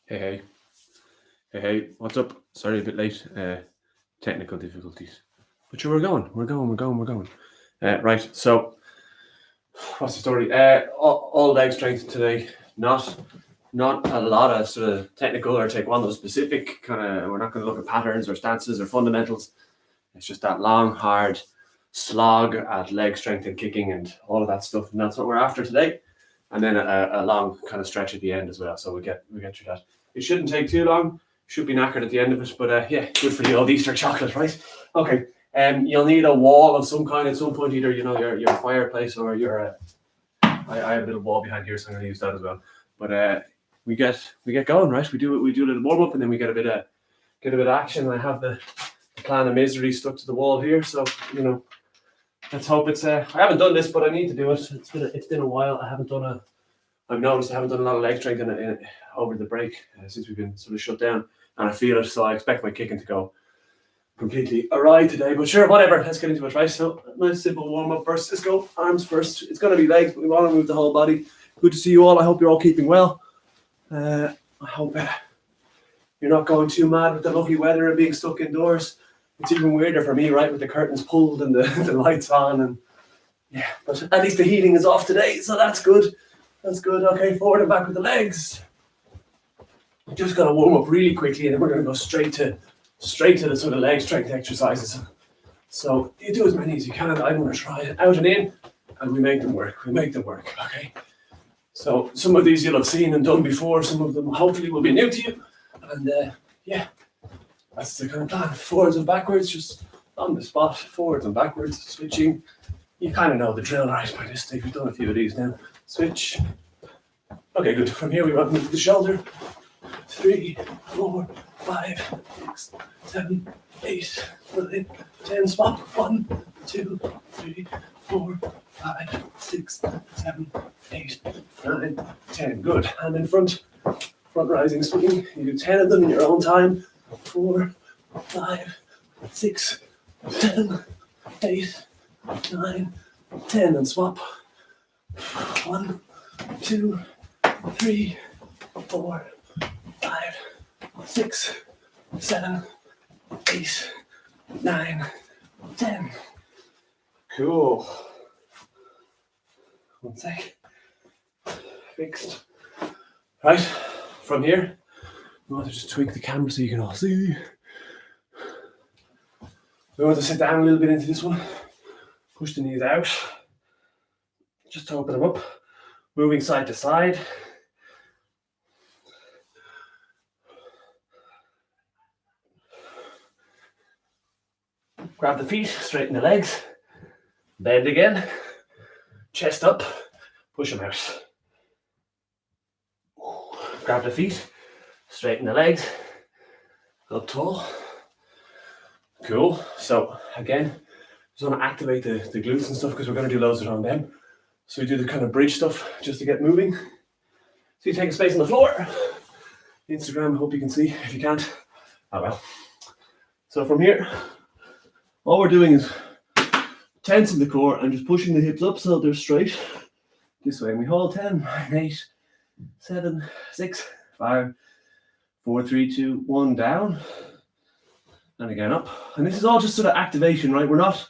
Hey, hey, what's up? Sorry, a bit late. Technical difficulties. But we're going. Right, so what's the story? All leg strength today. Not a lot of sort of technical or Taekwondo specific kind of. We're not going to look at patterns or stances or fundamentals. It's just that long, hard slog at leg strength and kicking and all of that stuff, and that's what we're after today. And then a long kind of stretch at the end as well. So we get through that. It shouldn't take too long. Should be knackered at the end of it, but yeah, good for the old Easter chocolate, right? Okay. You'll need a wall of some kind at some point, either your fireplace or your. I have a little wall behind here, so I'm going to use that as well. But we get going, right? We do a little warm up, and then we get a bit of action. I have the plan of misery stuck to the wall here, so let's hope it's. I haven't done this, but I need to do it. It's been a while. I've noticed I haven't done a lot of leg strength over the break since we've been sort of shut down, and I feel it. So I expect my kicking to go completely awry today. But sure, whatever. Let's get into it, right? So nice simple warm up first. Let's go. Arms first. It's going to be legs, but we want to move the whole body. Good to see you all. I hope you're all keeping well. I hope you're not going too mad with the lovely weather and being stuck indoors. It's even weirder for me, right, with the curtains pulled and the lights on, and yeah. But at least the heating is off today, so that's good. That's good. Okay, forward and back with the legs. I'm just going to warm up really quickly, and then we're going to go straight to the sort of leg strength exercises. So you do as many as you can. I'm going to try it out and in, and we make them work. Okay. So some of these you'll have seen and done before. Some of them hopefully will be new to you. And yeah, that's the kind of plan. Forwards and backwards, just on the spot. Forwards and backwards, switching. You kind of know the drill, right, by this stage. We've done a few of these now. Switch. Okay, good. From here we want to move the shoulder. 3, 4, 5, 6, 7, 8, 9, 10. Swap. 1, 2, 3, 4, 5, 6, 7, 8, 9, 10. Good. And in front rising swing. You do 10 of them in your own time. 4, 5, 6, 7, 8, 9, 10. And swap. 1, 2, 3, 4, 5, 6, 7, 8, 9, 10. Cool. One sec. Fixed. Right, from here, we want to just tweak the camera so you can all see. We want to sit down a little bit into this one. Push the knees out. Just to open them up. Moving side to side. Grab the feet, straighten the legs. Bend again. Chest up. Push them out. Grab the feet. Straighten the legs. Up tall. Cool. So again, just want to activate the glutes and stuff because we're going to do loads around them. So we do the kind of bridge stuff just to get moving. So you take a space on the floor. Instagram, hope you can see. If you can't, oh well. So from here, all we're doing is tensing the core and just pushing the hips up so they're straight. This way, and we hold 10, 9, 8, 7, 6, 5, 4, 3, 2, 1, down. And again up. And this is all just sort of activation, right? We're not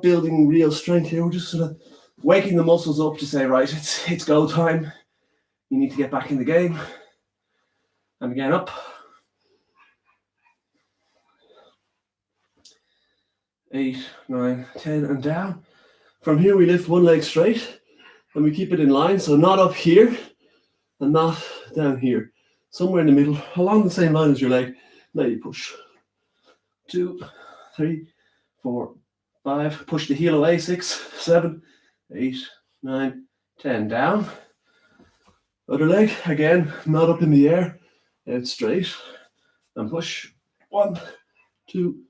building real strength here. We're just sort of waking the muscles up to say, right, it's go time. You need to get back in the game. And again up. 8, 9, 10, and down. From here we lift one leg straight and we keep it in line. So not up here and not down here. Somewhere in the middle, along the same line as your leg. Now you push. 2, 3, 4, 5. Push the heel away. 6, 7, 8, 9, 10. Down. Other leg, again, not up in the air. Head straight. And push. 1, 2,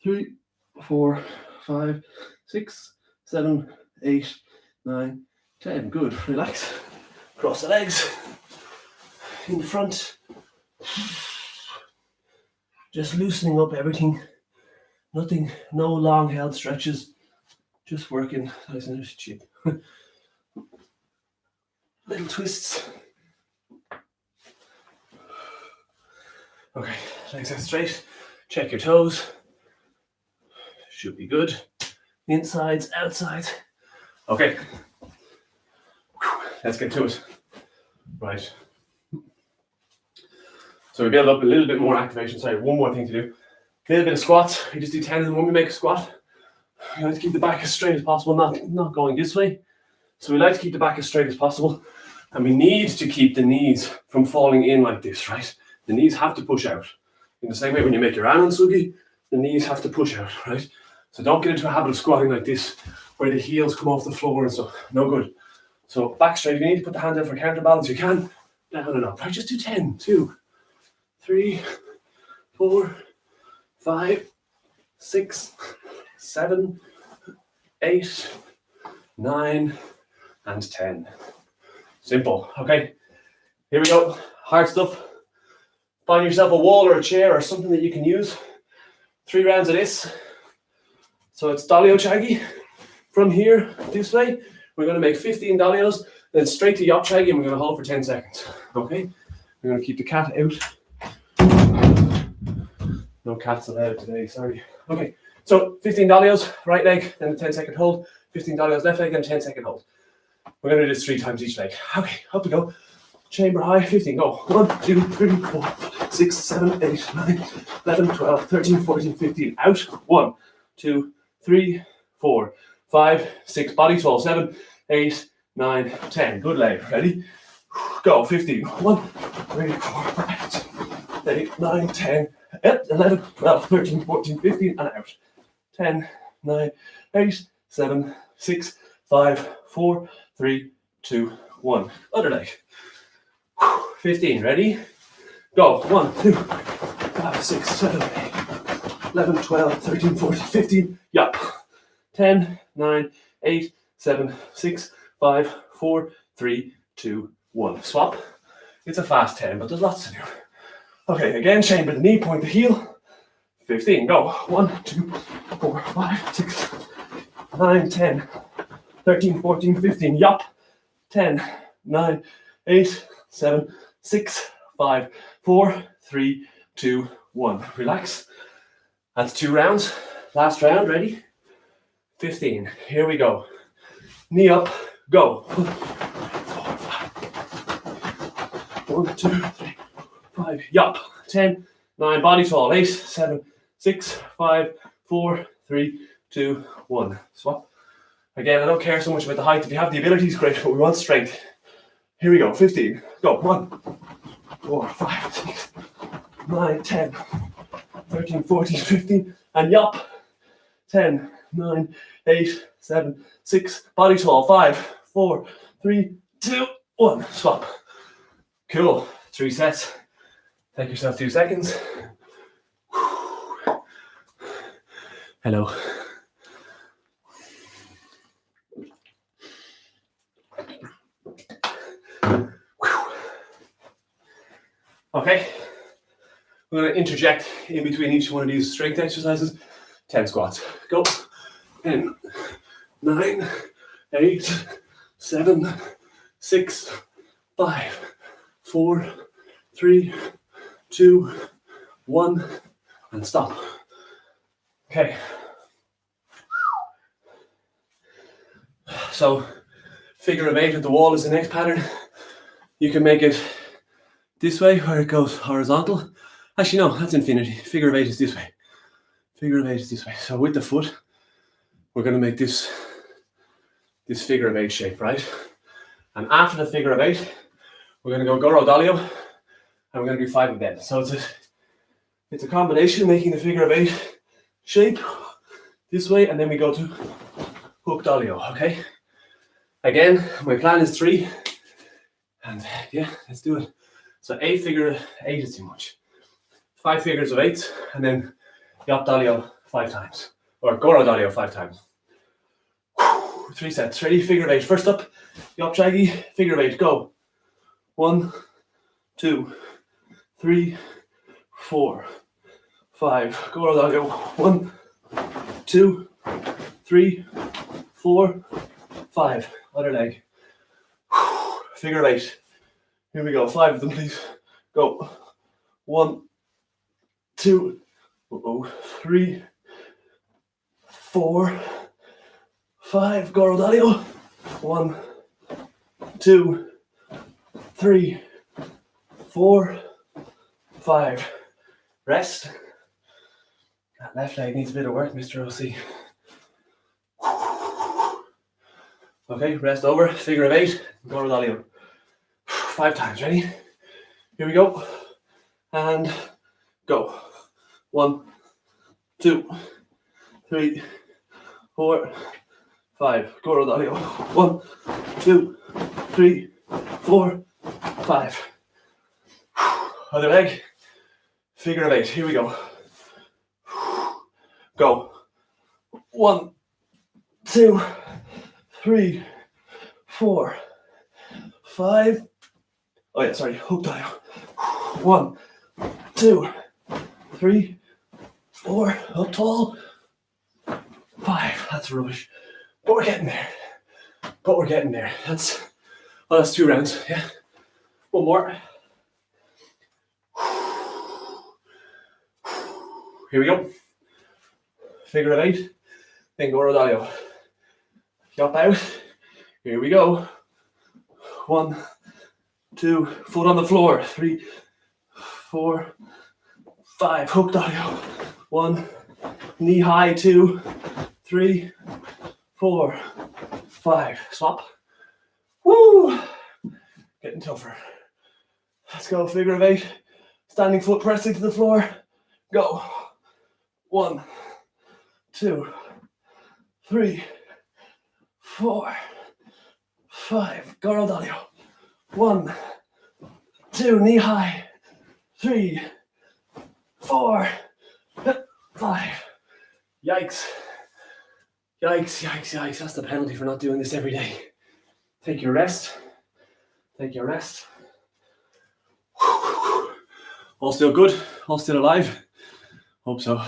3, 4, 5, 6, 7, 8, 9, 10. Good. Relax. Cross the legs. In the front. Just loosening up everything. Nothing, no long held stretches. Just working nice and cheap. Little twists. Okay, legs out straight. Check your toes. Should be good. Insides, outsides. Okay. Let's get to it. Right. So we build up a little bit more activation. Sorry, one more thing to do. A little bit of squats. You just do 10 and when we make a squat, you like to keep the back as straight as possible, not going this way. So we like to keep the back as straight as possible. And we need to keep the knees from falling in like this, right? The knees have to push out. In the same way when you make your Anon Sugi, the knees have to push out, right? So don't get into a habit of squatting like this, where the heels come off the floor and stuff. No good. So back straight. If you need to put the hand down for counterbalance, you can. Down and up. Right, just do 10, 2, 3, 4, 5, 6, 7, 8, 9, and 10. Simple. Okay, here we go. Hard stuff. Find yourself a wall or a chair or something that you can use. 3 rounds of this. So it's Dalio Chagi. From here, this way, we're going to make 15 Dalios, then straight to Yop Chagi, and we're going to hold for 10 seconds. Okay? We're going to keep the cat out. No cats allowed today, sorry. Okay, so 15 Dalios, right leg, then a 10-second hold. 15 Dalios, left leg, then a 10-second hold. We're going to do this 3 times each leg. Okay, up we go. Chamber high, 15, go. 1, 2, 3, 4, 6, 7, 8, 9, 11, 12, 13, 14, 15. Out. 1, 2, 3, 4, 5, 6. Body 12, 7, 8, 9, 10. Good leg. Ready? Go. 15. 1, 3, 4, 5, 6, 8, 9, 10. 11, 12, 13, 14, 15. And out. 10, 9, 8, 7, 6, 5, 4, 3, 2, 1. Other leg. 15. Ready? Go. 1, 2, 5, 6, 7, 8, 11, 12, 13, 14, 15. Yup. 10, 9, 8, 7, 6, 5, 4, 3, 2, 1. Swap. It's a fast 10, but there's lots to do. Okay, again, chamber the knee, point the heel. 15. Go. 1, 2, 4, 5, 6, 9, 10, 13, 14, 15. Yup. 10, 9, 8, 7, 6, 5, 4, 3, 2, 1. Relax. That's 2 rounds. Last round, ready? 15. Here we go. Knee up. Go. 1, 2, 3, 5. Yup. 10, 9. Body tall. 8, 7, 6, 5, 4, 3, 2, 1. Swap. Again, I don't care so much about the height. If you have the abilities, great, but we want strength. Here we go. 15. Go. 1, 4, 5, 6, 9, 10, 13, 14, 15. And yup. 10, 9, 8, 7, 6. Body tall. 5, 4, 3, 2, 1. Swap. Cool. 3 sets. Take yourself 2 seconds. Hello. Okay. We're going to interject in between each one of these strength exercises. 10 squats. Go. 10, 9, 8, 7, 6, 5, 4, 3, 2, 1, and stop. Okay. So, figure of 8 at the wall is the next pattern. You can make it this way where it goes horizontal. Actually, no, that's infinity. Figure of 8 is this way. Figure of 8 is this way. So with the foot, we're going to make this figure of 8 shape, right? And after the figure of 8, we're going to go Goro Dalio, and we're going to do 5 of them. So it's a combination making the figure of 8 shape this way, and then we go to hook Dalio, okay? Again, my plan is 3, and yeah, let's do it. So 8 figure 8 is too much. 5 figures of 8, and then Yop Dalio 5 times, or Goro Dalio 5 times. 3 sets. Ready? Figure of 8. First up, Yop Chagi, figure of 8. Go. 1, 2, 3, 4, 5. Goro Dalio. 1, 2, 3, 4, 5. Other leg. Figure of 8. Here we go. 5 of them, please. Go. 1, 2, 3, 4, 5. Goro Dalio. 1, 2, 3, 4, 5. Rest. That left leg needs a bit of work, Mr. OC. Okay, rest over. Figure of 8. Goro Dalio. 5 times. Ready? Here we go. And go. 1, 2, 3, 4, 5. Goro Dalio. 1, 2, 3, 4, 5. Other leg. Figure of 8. Here we go. Go. 1, 2, 3, 4, 5. Oh yeah, sorry. Hook Dalio. 1, 2, 3, 4. Up tall. 5. That's rubbish. But we're getting there. That's 2 rounds. Yeah. One more. Here we go. Figure of 8. Then Goro Dalio. Yop out. Here we go. 1, 2. Foot on the floor. 3, 4, 5. Hook Dalio. 1. Knee high. 2, 3, 4, 5. Swap. Woo! Getting tougher. Let's go. Figure of 8. Standing foot pressing to the floor. Go. 1, 2, 3, 4, 5. Goro Dalio. 1, 2. Knee high. 3, 4, 5. Yikes. Yikes. That's the penalty for not doing this every day. Take your rest. All still good? All still alive? Hope so.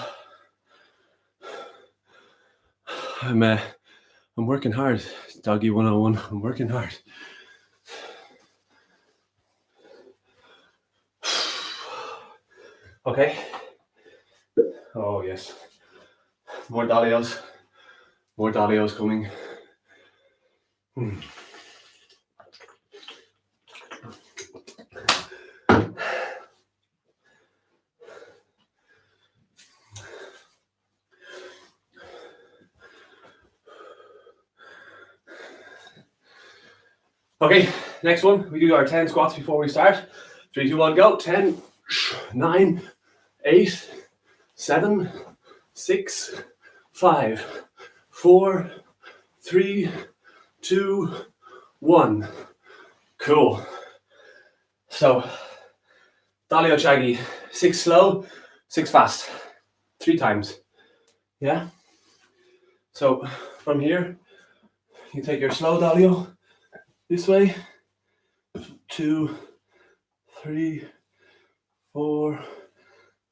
I'm working hard. Doggy 101. I'm working hard. Okay. Oh yes. More Dalios coming. Okay, next one. We do our 10 squats before we start. 3, 2, 1, go. 10, 9, 8, 7, 6, 5, 4, 3, 2, 1. Cool. So, Dalio Chagi, 6 slow, 6 fast. 3 times. Yeah? So, from here, you take your slow Dalio this way. 2, 3, 4,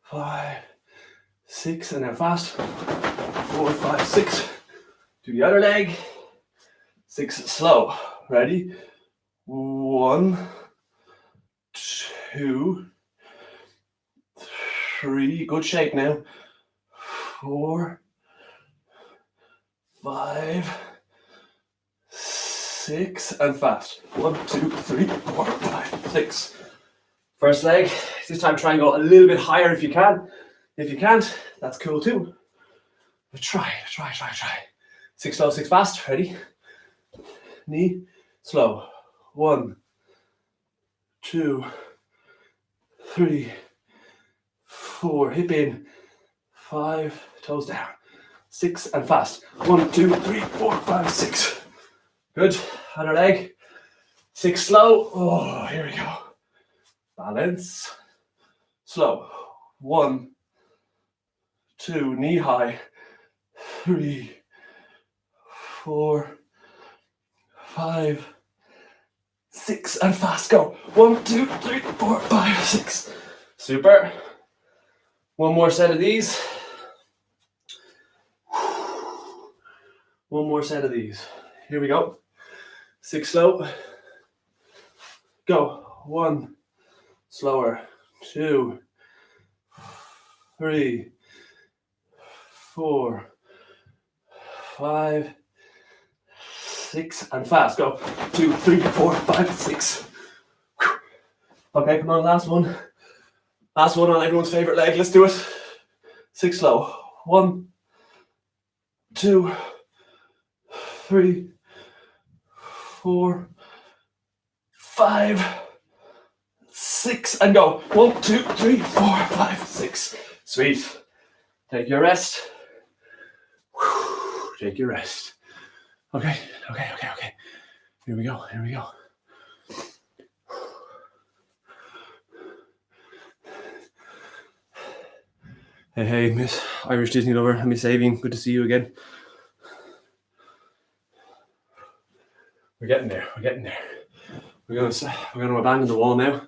5, 6, and then fast. 4, 5, 6. Do the other leg. 6 slow. Ready? 1, 2, 3. Good shape now. 4, 5, 6, and fast. 1, 2, 3, 4, 5, 6. First leg. This time try and go a little bit higher if you can. If you can't, that's cool too. But try. 6 slow, 6 fast. Ready? Knee, slow. 1, 2, 3, 4. Hip in. 5, toes down. 6 and fast. 1, 2, 3, 4, 5, 6. Good. Other leg. 6 slow. Oh, here we go. Balance. Slow. 1, 2, knee high. 3, 4, 5, 6, and fast. Go. 1, 2, 3, 4, 5, 6. Super. One more set of these. One more set of these. Here we go. 6 slow. Go. 1. Slower. 2. 3, 4, 5, 6, and fast. Go. 2, 3, 4, 5, 6. Okay, come on, last one. Last one on everyone's favorite leg. Let's do it. 6 slow. 1, 2, 3, 4, 5, 6, and go. 1, 2, 3, 4, 5, 6. Sweet. Take your rest. Take your rest. Okay. Here we go. Hey, Miss Irish Disney lover, Miss Saving, good to see you again. We're getting there. We're gonna abandon the wall now.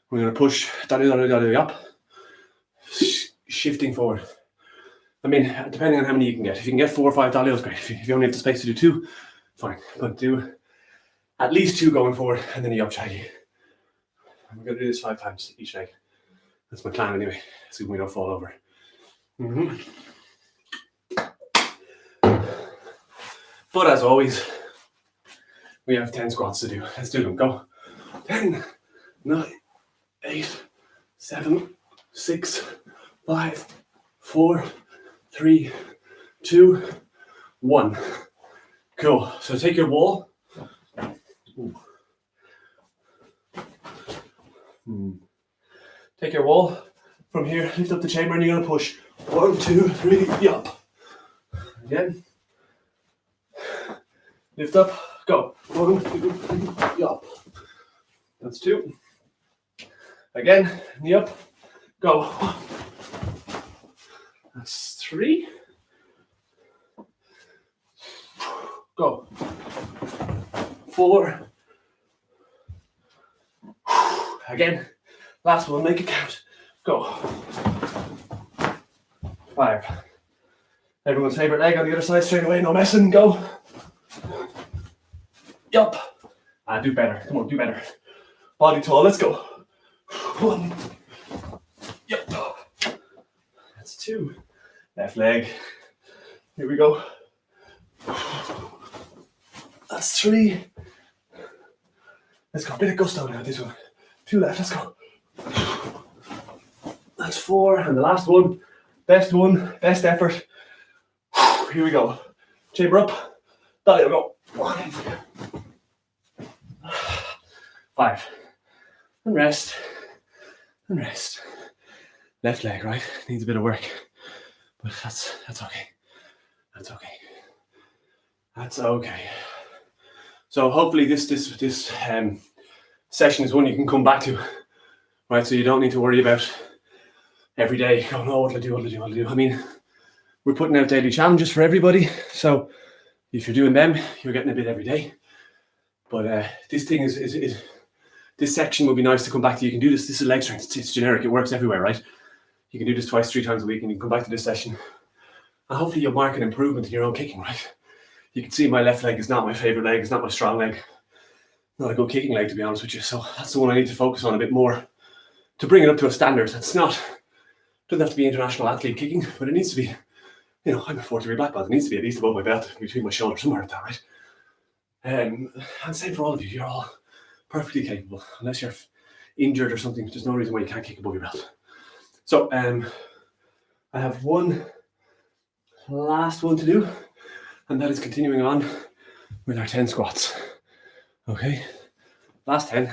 We're gonna push up, shifting forward. I mean, depending on how many you can get. If you can get 4 or 5 dalios, great. If you only have the space to do 2, fine. But do at least 2 going forward, and then you up shaggy. We're gonna do this 5 times each leg. That's my plan anyway, so we don't fall over. But as always, we have 10 squats to do. Let's do them. Go. 10, 9, 8, 7, 6, 5, 4, 3, 2, 1. Cool. So take your wall. Take your wall from here, lift up the chamber, and you're going to push 1, 2, 3, up. Again. Lift up, go. 1, 2, 3, up. That's 2. Again, knee up, go. That's 3. Go. 4. Again, last one, make it count. Go. 5. Everyone's favorite leg on the other side straight away, no messing, go. Yup. Do better, come on, do better. Body tall, let's go. 1. Yup. That's 2. Left leg. Here we go. That's 3. Let's go, bit of gusto now, this one. 2 left, let's go. That's 4, and the last one, best effort. Here we go. Chamber up, dolly, go. 1, 5, and rest, Left leg, right? Needs a bit of work, but that's okay. That's okay. So hopefully this session is one you can come back to, right? So you don't need to worry about every day going, oh, what'll I do? I mean, we're putting out daily challenges for everybody. So if you're doing them, you're getting a bit every day. But this thing is this section will be nice to come back to. You can do this. This is leg strength. It's generic. It works everywhere, right? You can do this 2, 3 times a week, and you can come back to this session. And hopefully you'll mark an improvement in your own kicking, right? You can see my left leg is not my favorite leg. It's not my strong leg. Not a good kicking leg, to be honest with you. So that's the one I need to focus on a bit more to bring it up to a standard. That's not, doesn't have to be international athlete kicking, but it needs to be, you know, I'm a 4th degree black belt. It needs to be at least above my belt, between my shoulders, somewhere like that, right? And same for all of you. You're all perfectly capable, unless you're injured or something. There's no reason why you can't kick above your belt. So I have one last one to do, and that is continuing on with our 10 squats. Okay, last 10.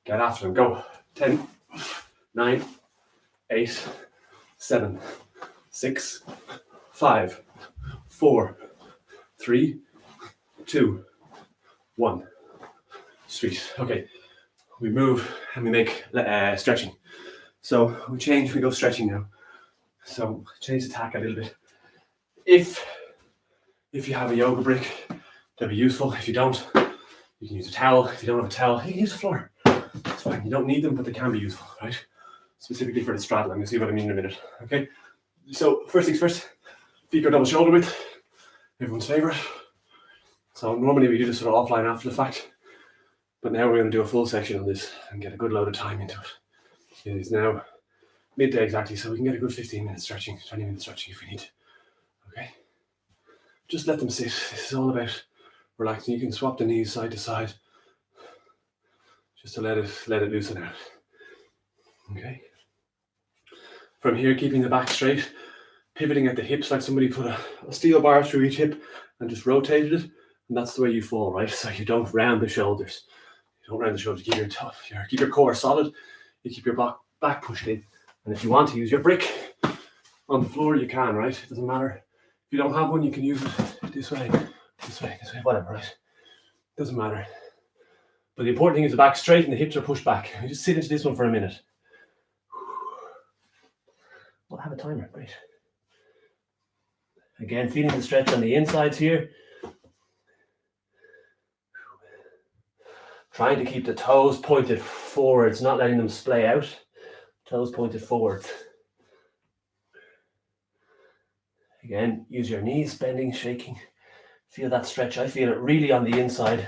Get after them. Go. 10, 9, 8, 7, 6, 5, 4, 3, 2, 1. Sweet. Okay, we move and we make stretching. So we go stretching now. So change the tack a little bit. If you have a yoga brick, that'll be useful. If you don't, you can use a towel. If you don't have a towel, you can use the floor. It's fine. You don't need them, but they can be useful, right? Specifically for the straddle. I'm going to see what I mean in a minute. Okay. So first things first, feet go double shoulder width. Everyone's favorite. So normally we do this sort of offline after the fact, but now we're going to do a full section on this and get a good load of time into it. It is now midday exactly, so we can get a good 15 minutes stretching, 20 minutes stretching if we need to. Okay? Just let them sit. This is all about relaxing. You can swap the knees side to side just to let it loosen out. Okay? From here, keeping the back straight, pivoting at the hips like somebody put a steel bar through each hip and just rotated it, and that's the way you fall, right? So you don't round the shoulders. You don't round the shoulders. Keep your core solid. You keep your back pushed in. And if you want to use your brick on the floor, you can, right? It doesn't matter. If you don't have one, you can use it this way, whatever, right? Doesn't matter. But the important thing is the back straight and the hips are pushed back. You just sit into this one for a minute. We'll have a timer, right? Again, feeling the stretch on the insides here. Trying to keep the toes pointed forwards, not letting them splay out. Toes pointed forwards. Again, use your knees, bending, shaking. Feel that stretch. I feel it really on the inside.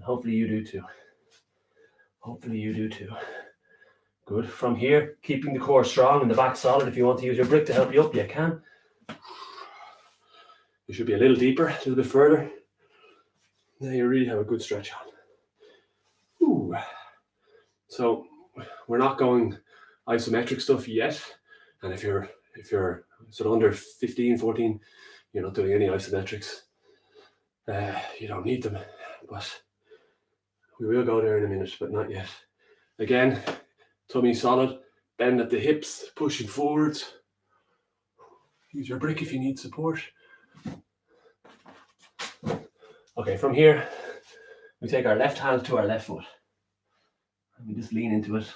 Hopefully you do too. Hopefully you do too. Good. From here, keeping the core strong and the back solid. If you want to use your brick to help you up, you can. You should be a little deeper, a little bit further. Now you really have a good stretch on. Ooh. So we're not going isometric stuff yet. And if you're sort of under 15, 14, you're not doing any isometrics. You don't need them, but we will go there in a minute, but not yet. Again, tummy solid, bend at the hips, pushing forwards. Use your brick if you need support. Okay, from here, we take our left hand to our left foot. And we just lean into it.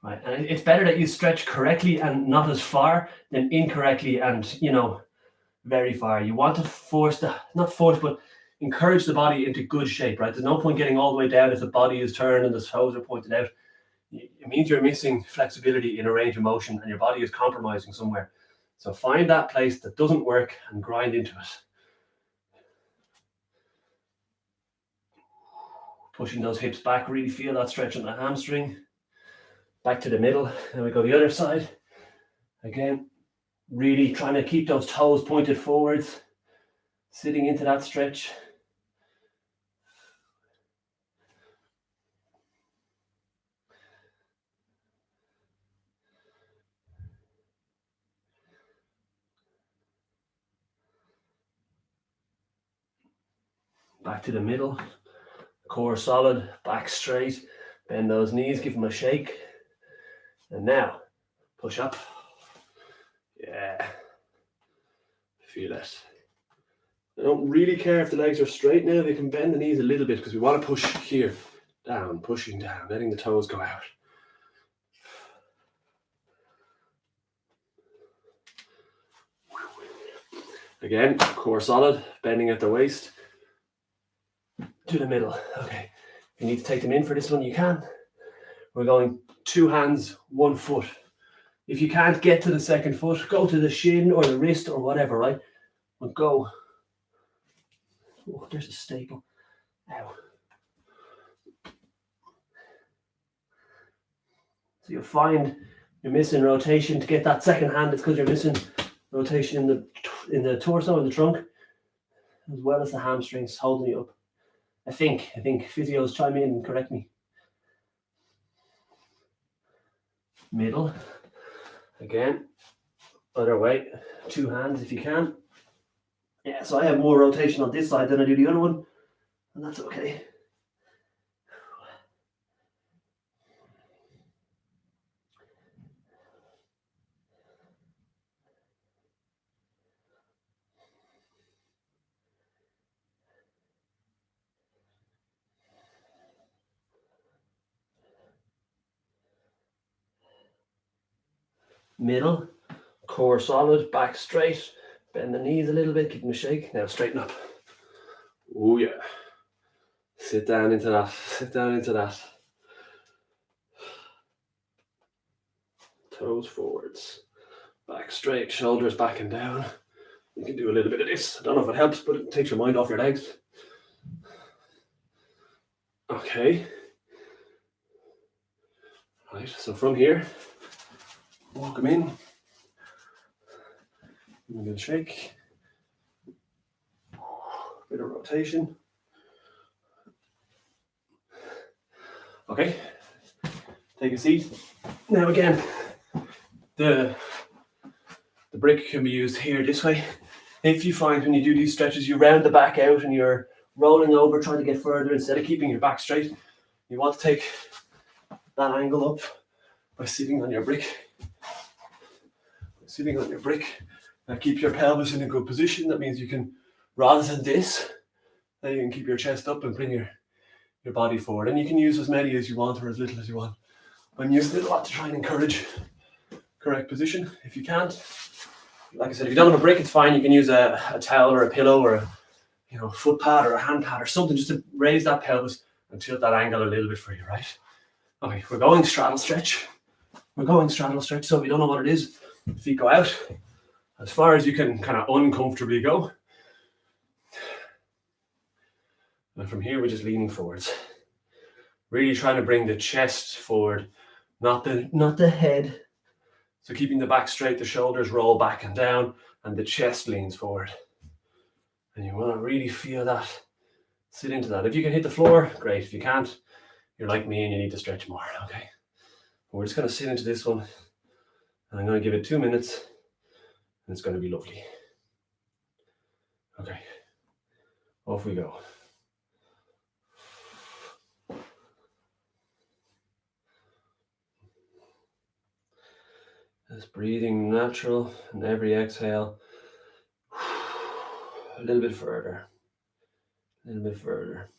Right, and it's better that you stretch correctly and not as far than incorrectly and, very far. You want to but encourage the body into good shape, right? There's no point getting all the way down if the body is turned and the toes are pointed out. It means you're missing flexibility in a range of motion and your body is compromising somewhere. So find that place that doesn't work and grind into it. Pushing those hips back, really feel that stretch on the hamstring. Back to the middle, and we go the other side. Again, really trying to keep those toes pointed forwards, sitting into that stretch. Back to the middle, core solid, back straight, bend those knees, give them a shake. And now, push up. Yeah. Feel it. I don't really care if the legs are straight now. They can bend the knees a little bit because we want to push here. Down, pushing down, letting the toes go out. Again, core solid, bending at the waist. To the middle. Okay. If you need to take them in for this one, you can. We're going 2 hands, 1 foot. If you can't get to the second foot, go to the shin or the wrist or whatever, right? But go. Oh, there's a staple. Ow. So you'll find you're missing rotation to get that second hand. It's because you're missing rotation in the torso and the trunk, as well as the hamstrings holding you up. I think physios chime in and correct me. Middle. Again, other way. 2 hands if you can. Yeah, so I have more rotation on this side than I do the other one, and that's okay. Middle, core solid, back straight, bend the knees a little bit, give them a shake. Now straighten up. Oh yeah. Sit down into that, sit down into that. Toes forwards, back straight, shoulders back and down. You can do a little bit of this. I don't know if it helps, but it takes your mind off your legs. Okay. Right, so from here, walk them in, give them a bit of shake, bit of rotation. Okay, take a seat. Now again, the brick can be used here this way. If you find when you do these stretches, you round the back out and you're rolling over, trying to get further instead of keeping your back straight, you want to take that angle up by sitting on your brick. Sitting on your brick. Keep your pelvis in a good position. That means you can, rather than this, then you can keep your chest up and bring your body forward. And you can use as many as you want or as little as you want. I'm using it a lot to try and encourage correct position. If you can't, like I said, if you don't have a brick, it's fine. You can use a towel or a pillow or a foot pad or a hand pad or something just to raise that pelvis and tilt that angle a little bit for you, right? Okay, we're going straddle stretch. So if you don't know what it is, feet go out as far as you can kind of uncomfortably go. And from here, we're just leaning forwards. Really trying to bring the chest forward, not the head. So keeping the back straight, the shoulders roll back and down, and the chest leans forward. And you want to really feel that, sit into that. If you can hit the floor, great. If you can't, you're like me and you need to stretch more, okay? But we're just going to sit into this one, and I'm going to give it 2 minutes, and it's going to be lovely. Okay, off we go. Just breathing natural, and every exhale, a little bit further, a little bit further.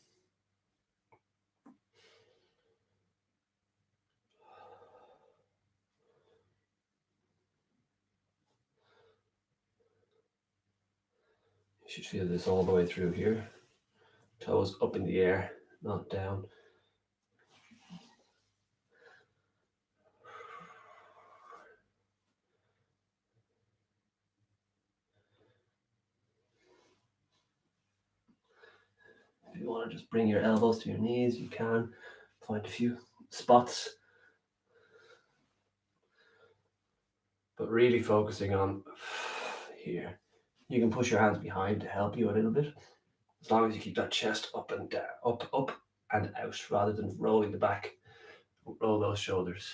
You should feel this all the way through here. Toes up in the air, not down. If you want to just bring your elbows to your knees, you can. Find a few spots. But really focusing on here. You can push your hands behind to help you a little bit. As long as you keep that chest up and down, up and out, rather than rolling the back. Roll those shoulders.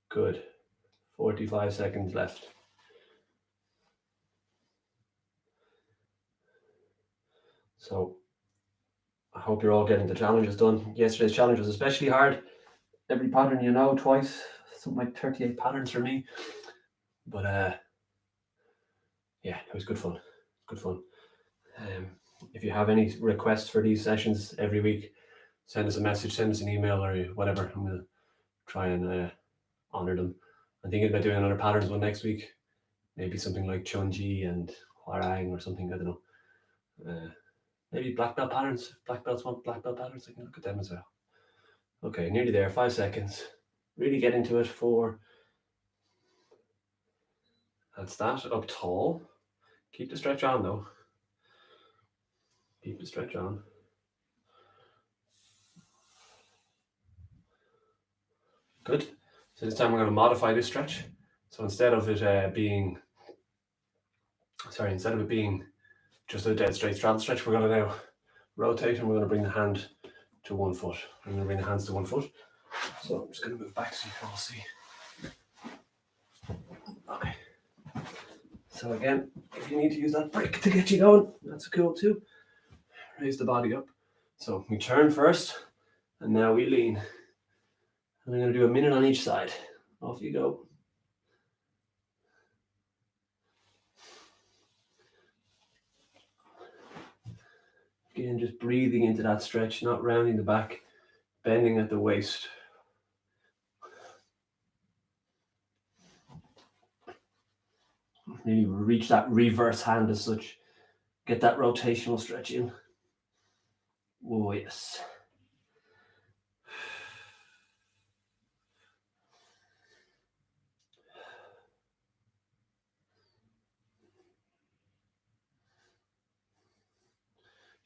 Good. 45 seconds left. So I hope you're all getting the challenges done. Yesterday's challenge was especially hard. Every pattern twice, something like 38 patterns for me. But yeah, it was good fun. Good fun. If you have any requests for these sessions every week, send us a message, send us an email or whatever. I'm going to try and honor them. I'm thinking about doing another patterns one next week. Maybe something like Chunji and Hwarang or something, I don't know. Maybe black belt patterns. Black belts want black belt patterns. I can look at them as well. Okay, nearly there. 5 seconds. Really get into it. 4. That's that. Up tall. Keep the stretch on though. Keep the stretch on. Good. So this time we're going to modify this stretch. So instead of it being just a dead straight straddle stretch, we're going to now rotate and we're going to bring the hand to 1 foot. I'm going to bring the hands to 1 foot. So I'm just going to move back so you can all see. Okay. So again, if you need to use that brick to get you going, that's cool too. Raise the body up. So we turn first, and now we lean. And I'm going to do a minute on each side. Off you go. Again, just breathing into that stretch, not rounding the back, bending at the waist. Really reach that reverse hand as such. Get that rotational stretch in. Oh, yes.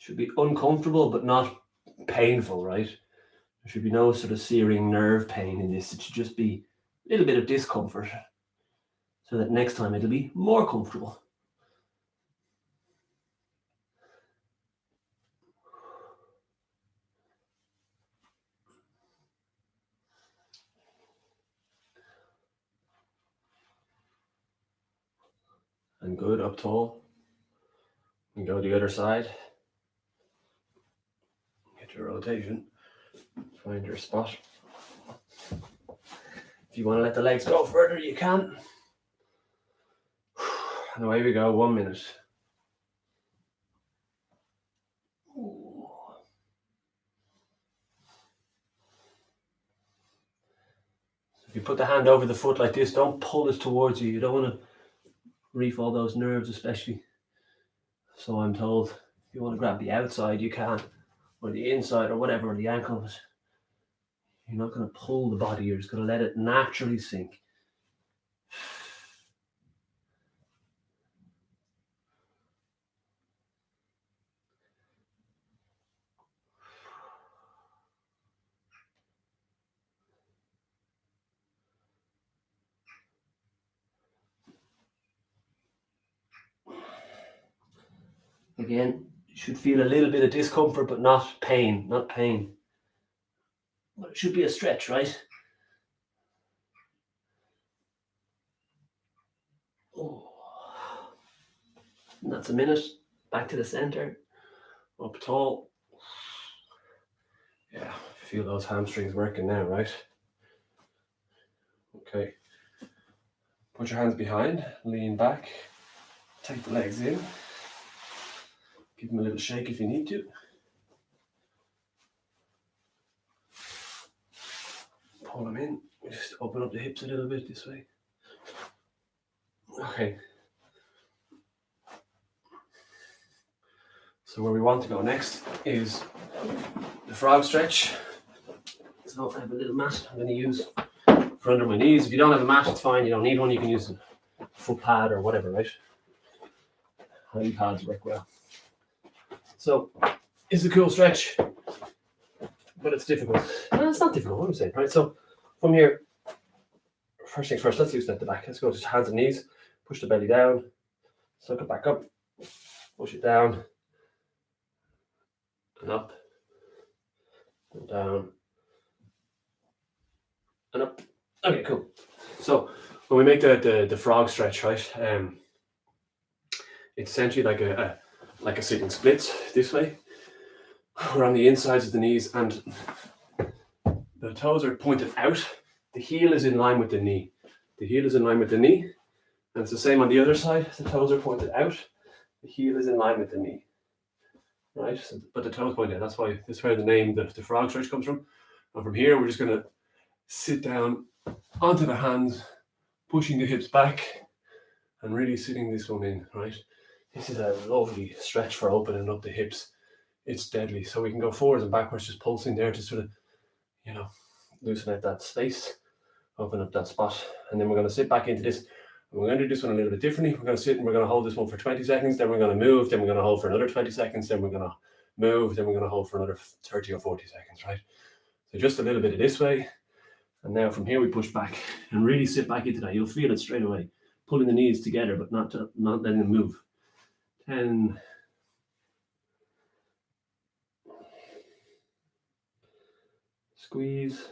Should be uncomfortable, but not painful, right? There should be no sort of searing nerve pain in this. It should just be a little bit of discomfort so that next time it'll be more comfortable. And good, up tall. And go the other side. Get your rotation. Find your spot. If you want to let the legs go further, you can. And away we go, 1 minute. If you put the hand over the foot like this, don't pull it towards you. You don't want to reef all those nerves, especially. So I'm told, if you want to grab the outside, you can, or the inside, or whatever, or the ankles. You're not going to pull the body, you're just going to let it naturally sink. Again, you should feel a little bit of discomfort, but not pain, not pain. But it should be a stretch, right? Oh. And that's a minute. Back to the center. Up tall. Yeah, feel those hamstrings working now, right? Okay. Put your hands behind, lean back, take the legs in. Give them a little shake if you need to. Pull them in. Just open up the hips a little bit this way. Okay. So where we want to go next is the frog stretch. So I have a little mat I'm going to use for under my knees. If you don't have a mat, it's fine. You don't need one. You can use a foot pad or whatever, right? High pads work well. So it's a cool stretch, but it's difficult. No, it's not difficult, what I'm saying, right? So from here, first things first, let's loosen at the back. Let's go to hands and knees. Push the belly down. Suck it back up. Push it down. And up. And down. And up. Okay, cool. So when we make the frog stretch, right, it's essentially like a sitting splits this way. We're on the insides of the knees and the toes are pointed out. The heel is in line with the knee. The heel is in line with the knee. And it's the same on the other side. The toes are pointed out. The heel is in line with the knee. Right? So, but the toes point out. That's where the name, the frog stretch comes from. And from here, we're just going to sit down onto the hands, pushing the hips back and really sitting this one in, right? This is a lovely stretch for opening up the hips. It's deadly. So we can go forwards and backwards, just pulsing there to sort of, loosen out that space, open up that spot. And then we're going to sit back into this. And we're going to do this one a little bit differently. We're going to sit and we're going to hold this one for 20 seconds. Then we're going to move. Then we're going to hold for another 20 seconds. Then we're going to move. Then we're going to hold for another 30 or 40 seconds, right? So just a little bit of this way. And now from here we push back and really sit back into that. You'll feel it straight away. Pulling the knees together, but not letting them move. 10. Squeeze.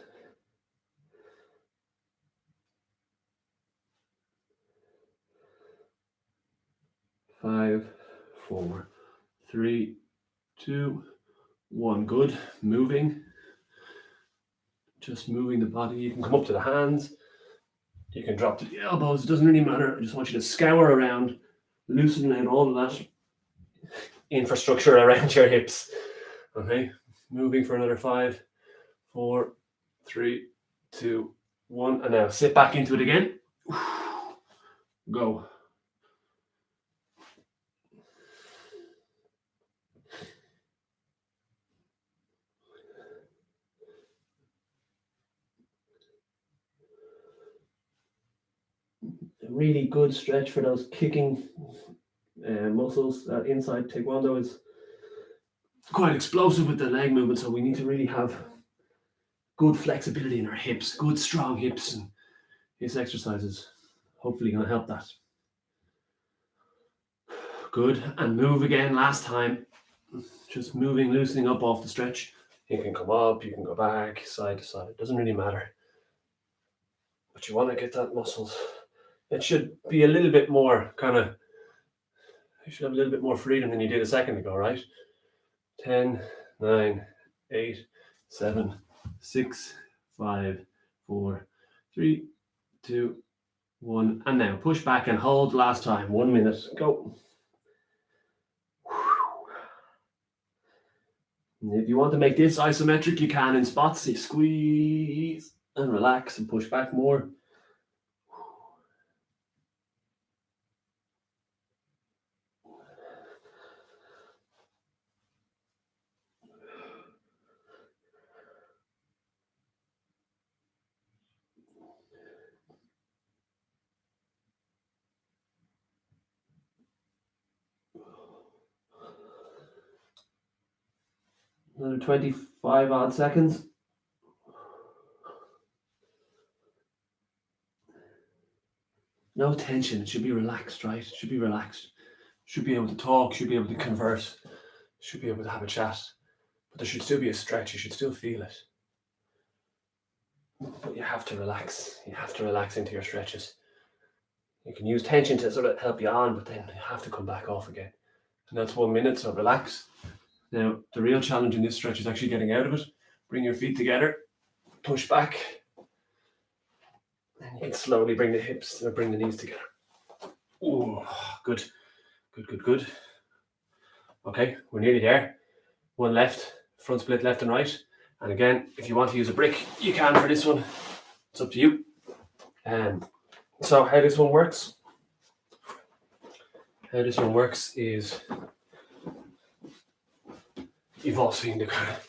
5, 4, 3, 2, 1. Good. Moving. Just moving the body. You can come up to the hands. You can drop to the elbows. It doesn't really matter. I just want you to scour around, loosen out all of that infrastructure around your hips. Okay. Moving for another 5, 4, 3, 2, 1. And now sit back into it again. Go. A really good stretch for those kicking muscles. That inside Taekwondo is quite explosive with the leg movement, so we need to really have good flexibility in our hips, good strong hips, and this exercise is hopefully going to help that. Good, and move again last time. Just moving, loosening up off the stretch. You can come up, you can go back, side to side, it doesn't really matter. But you want to get that muscles. It should be a little bit more kind of, you should have a little bit more freedom than you did a second ago, right? 10, 9, 8, 7, 6, 5, 4, 3, 2, 1. And now push back and hold last time. 1 minute. Go. And if you want to make this isometric, you can in spots. You squeeze and relax and push back more. Another 25 odd seconds. No tension. It should be relaxed, right? It should be relaxed. Should be able to talk, should be able to converse, should be able to have a chat. But there should still be a stretch. You should still feel it. But you have to relax. You have to relax into your stretches. You can use tension to sort of help you on, but then you have to come back off again. And that's 1 minute, so relax. Now, the real challenge in this stretch is actually getting out of it. Bring your feet together, push back, and you can slowly bring the hips or bring the knees together. Ooh, good, good, good, good. Okay, we're nearly there. One left, front split left and right. And again, if you want to use a brick, you can for this one. It's up to you. So how this one works? How this one works is you've all seen the kind of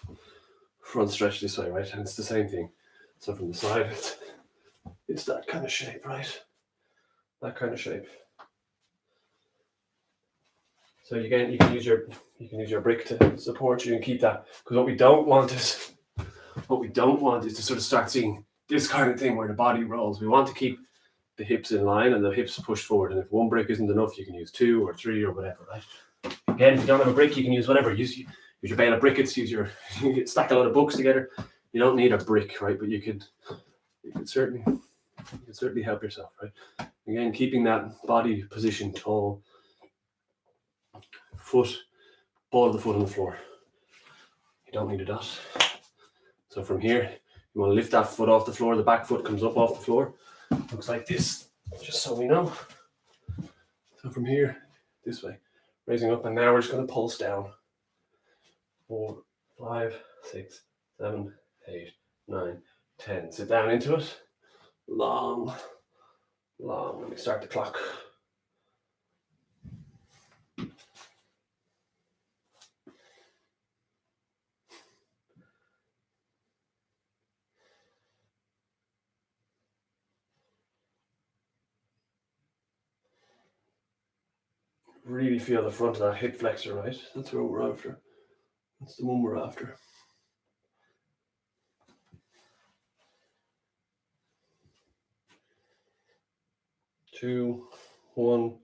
front stretch this way, right? And it's the same thing. So from the side, it's that kind of shape, right? That kind of shape. So again, you can use your brick to support you and keep that. Because what we don't want is to sort of start seeing this kind of thing where the body rolls. We want to keep the hips in line and the hips pushed forward. And if one brick isn't enough, you can use 2 or 3 or whatever, right? Again, if you don't have a brick, you can use whatever. Use your bale of briquettes. You stack a lot of books together. You don't need a brick, right? But you could certainly help yourself, right? Again, keeping that body position tall. Ball of the foot on the floor. You don't need a dot. So from here, you want to lift that foot off the floor. The back foot comes up off the floor. Looks like this, just so we know. So from here, this way, raising up, and now we're just going to pulse down. 4, 5, 6, 7, 8, 9, 10. Sit down into it. Long. Let me start the clock. Really feel the front of that hip flexor, right? That's what we're after. That's the one we're after. 2, 1,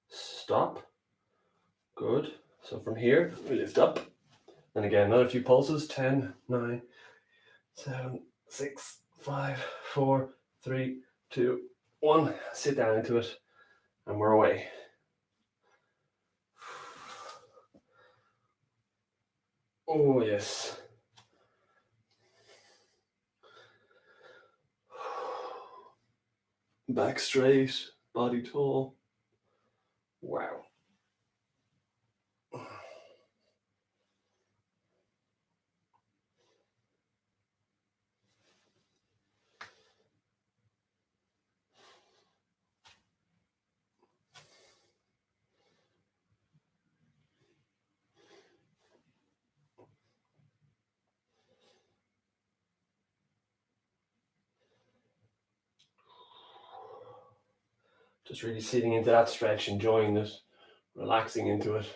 stop. Good. So from here, we lift up. And again, another few pulses. 10, 9, 7, 6, 5, 4, 3, 2, 1. Sit down into it. And we're away. Oh, yes. Back straight, body tall. Wow. Just really sitting into that stretch, enjoying it, relaxing into it.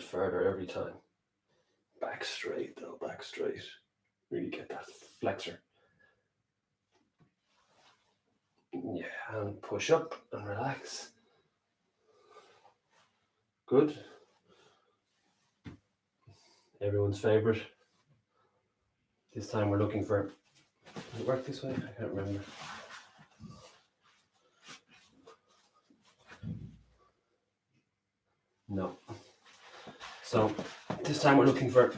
bit further every time. Back straight though, back straight. Really get that flexor. Yeah, and push up and relax. Good. Everyone's favorite. This time we're looking for, does it work this way? I can't remember. No. So this time we're looking for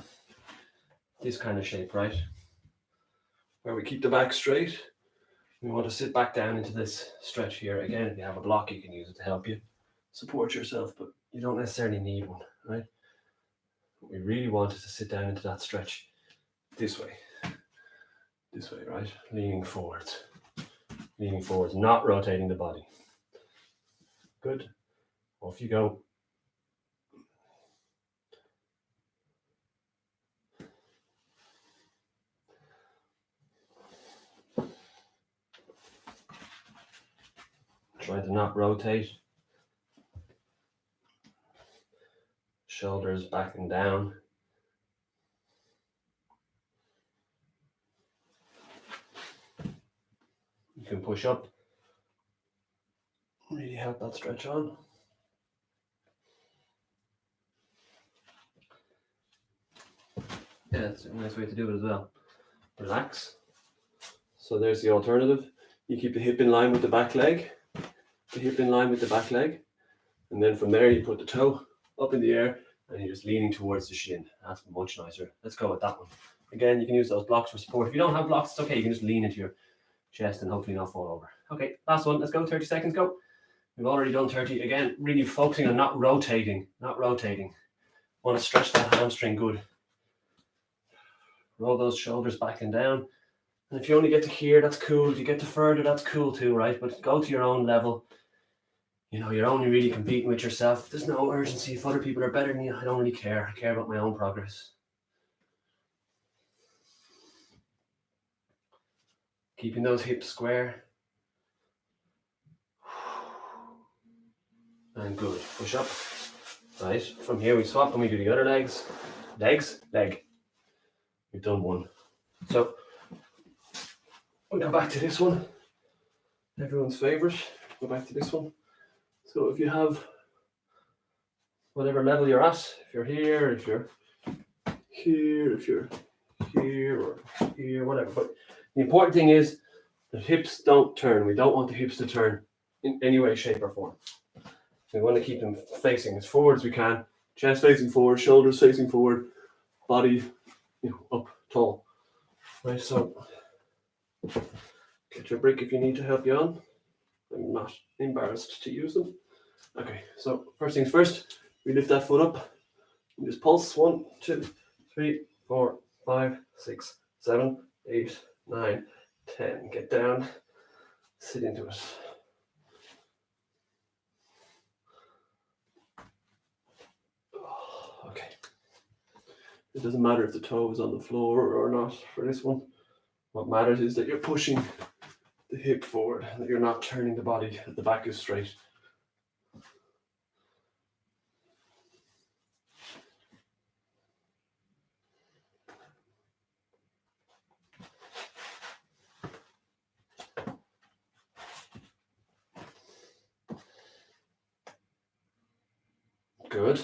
this kind of shape, right? Where we keep the back straight. We want to sit back down into this stretch here. Again, if you have a block, you can use it to help you support yourself, but you don't necessarily need one, right? We really want is to sit down into that stretch this way, right? Leaning forwards, not rotating the body. Good. Off you go. Try to not rotate. Shoulders back and down. You can push up. Really help that stretch on. Yeah, that's a nice way to do it as well. Relax. So there's the alternative. You keep the hip in line with the back leg. And then from there you put the toe up in the air and you're just leaning towards the shin. That's much nicer. Let's go with that one. Again, you can use those blocks for support. If you don't have blocks, it's okay. You can just lean into your chest and hopefully not fall over. Okay, last one. Let's go. 30 seconds. Go. We've already done 30. Again, really focusing on not rotating. Want to stretch that hamstring good. Roll those shoulders back and down. And if you only get to here, that's cool. If you get to further, that's cool too, right? But go to your own level. You know, you're only really competing with yourself. There's no urgency. If other people are better than you, I don't really care. I care about my own progress. Keeping those hips square. And good. Push up. Right. From here we swap and we do the other legs. Leg. We've done one. So we'll go back to this one. Everyone's favorite. Go back to this one. So if you have whatever level you're at, if you're here, if you're here, if you're here or here, whatever. But the important thing is the hips don't turn. We don't want the hips to turn in any way, shape or form. We want to keep them facing as forward as we can. Chest facing forward, shoulders facing forward, body up tall. Right, so get your brick if you need to help you on. I'm not embarrassed to use them. Okay, so first things first, we lift that foot up and just pulse. 1, 2, 3, 4, 5, 6, 7, 8, 9, 10. Get down, sit into it. Okay. It doesn't matter if the toe is on the floor or not for this one. What matters is that you're pushing the hip forward, that you're not turning the body, that the back is straight. Good.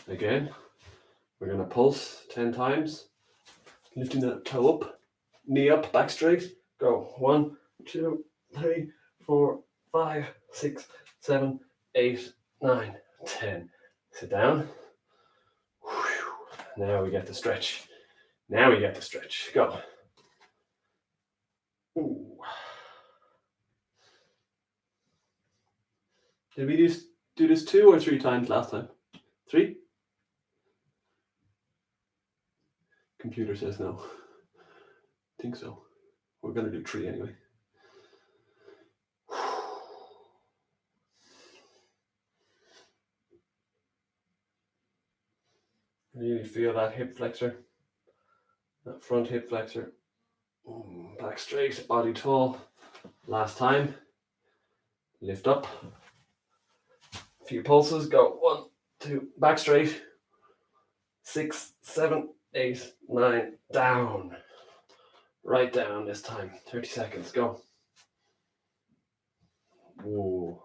Again, we're going to pulse 10 times, lifting that toe up, knee up, back straight. Go. 1, 2, 3, 4, 5, 6, 7, 8, 9, 10. Sit down. Now we get to stretch. Go. Ooh. Did we do this 2 or 3 times last time? 3? Computer says no. I think so. We're going to do 3 anyway. Really feel that hip flexor, that front hip flexor. Back straight, body tall. Last time. Lift up. A few pulses. Go. 1, 2. Back straight. 6, 7, 8, 9, down. Right down this time. 30 seconds, go. Whoa.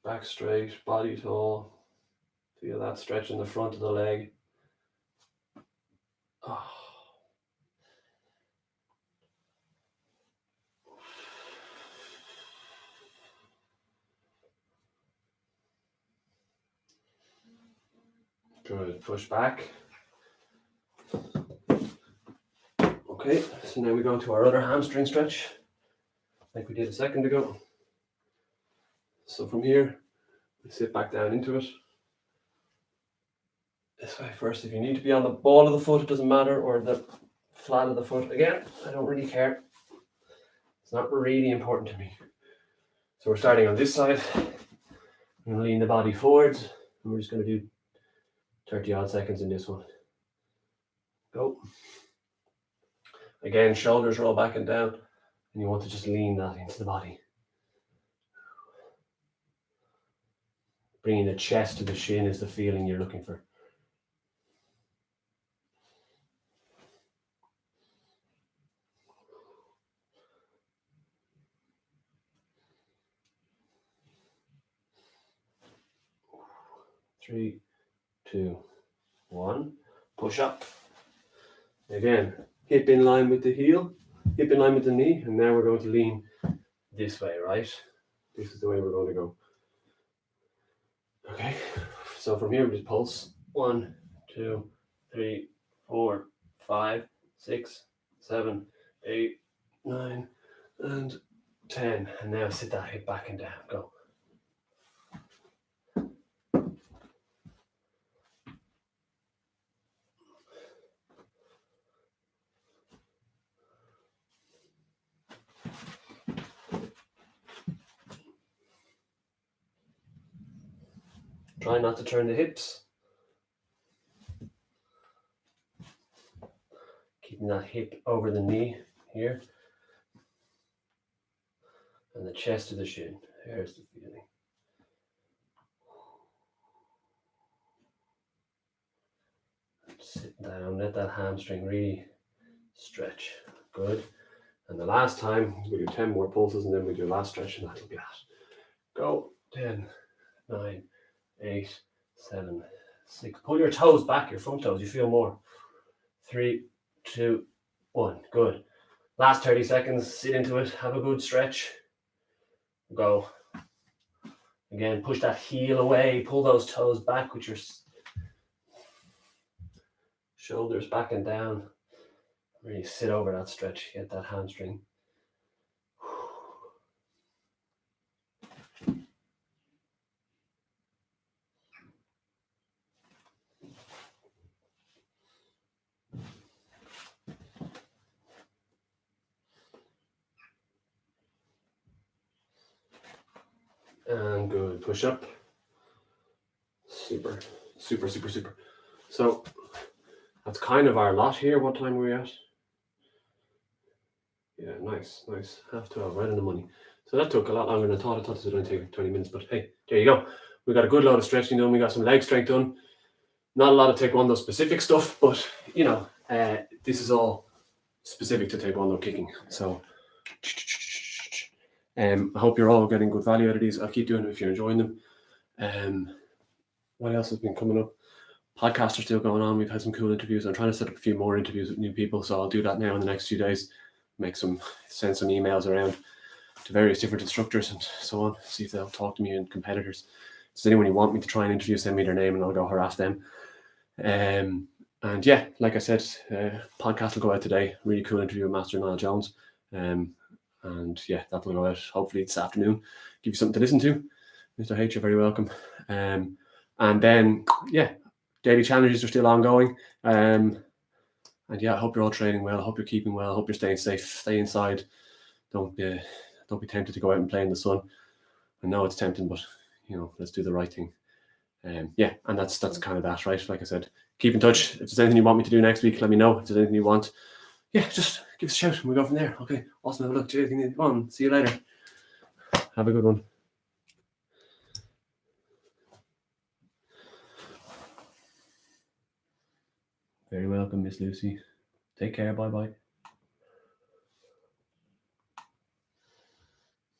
Back straight, body tall. Feel that stretch in the front of the leg. Oh. Good, push back. Okay, so now we go to our other hamstring stretch, like we did a second ago. So from here, we sit back down into it. This way first. If you need to be on the ball of the foot, it doesn't matter, or the flat of the foot. Again, I don't really care. It's not really important to me. So we're starting on this side. I'm going to lean the body forwards, and we're just going to do 30 odd seconds in this one. Go. Again, shoulders roll back and down, and you want to just lean that into the body. Bringing the chest to the shin is the feeling you're looking for. Three, 2, 1. Push up. Again, hip in line with the heel, hip in line with the knee, and now we're going to lean this way, right? This is the way we're going to go. Okay, so from here we just pulse. 1, 2, 3, 4, 5, 6, 7, 8, 9, and 10. And now sit that hip back and down. Go. Try not to turn the hips. Keeping that hip over the knee here. And the chest to the shin. There's the feeling. Sit down, let that hamstring really stretch. Good. And the last time, we do 10 more pulses, and then we do a last stretch, and that'll be that. Go. 10, 9, 8, 7, 6. Pull your toes back, your front toes. You feel more. 3, 2, 1. Good. Last 30 seconds. Sit into it. Have a good stretch. Go. Again, push that heel away. Pull those toes back with your shoulders back and down. Really sit over that stretch. Get that hamstring. And good. Push up. Super, super, super, super. So that's kind of our lot here. What time are we at? Yeah, nice, nice. 12:30, right on the money. So that took a lot longer than I thought. I thought this would only take 20 minutes, but hey, there you go. We got a good load of stretching done. We got some leg strength done. Not a lot of Taekwondo specific stuff, but you know, this is all specific to Taekwondo kicking. So I hope you're all getting good value out of these. I'll keep doing them if you're enjoying them. What else has been coming up? Podcasts are still going on. We've had some cool interviews. I'm trying to set up a few more interviews with new people, so I'll do that now in the next few days. Send some emails around to various different instructors and so on. See if they'll talk to me and competitors. Does anyone you want me to try and interview, send me their name and I'll go harass them. And yeah, like I said, podcast will go out today. Really cool interview with Master Niall Jones. And yeah, that will go out hopefully this afternoon. Give you something to listen to. Mr. H, you're very welcome. And then, yeah, daily challenges are still ongoing. And yeah, I hope you're all training well. I hope you're keeping well. I hope you're staying safe. Stay inside. Don't be tempted to go out and play in the sun. I know it's tempting, but you know, let's do the right thing. Yeah, and that's kind of that, right? Like I said, keep in touch. If there's anything you want me to do next week, let me know. If there's anything you want, yeah, just give us a shout and we'll go from there. Okay, awesome. Have a look. Come on, see you later. Have a good one. Very welcome, Miss Lucy. Take care. Bye bye.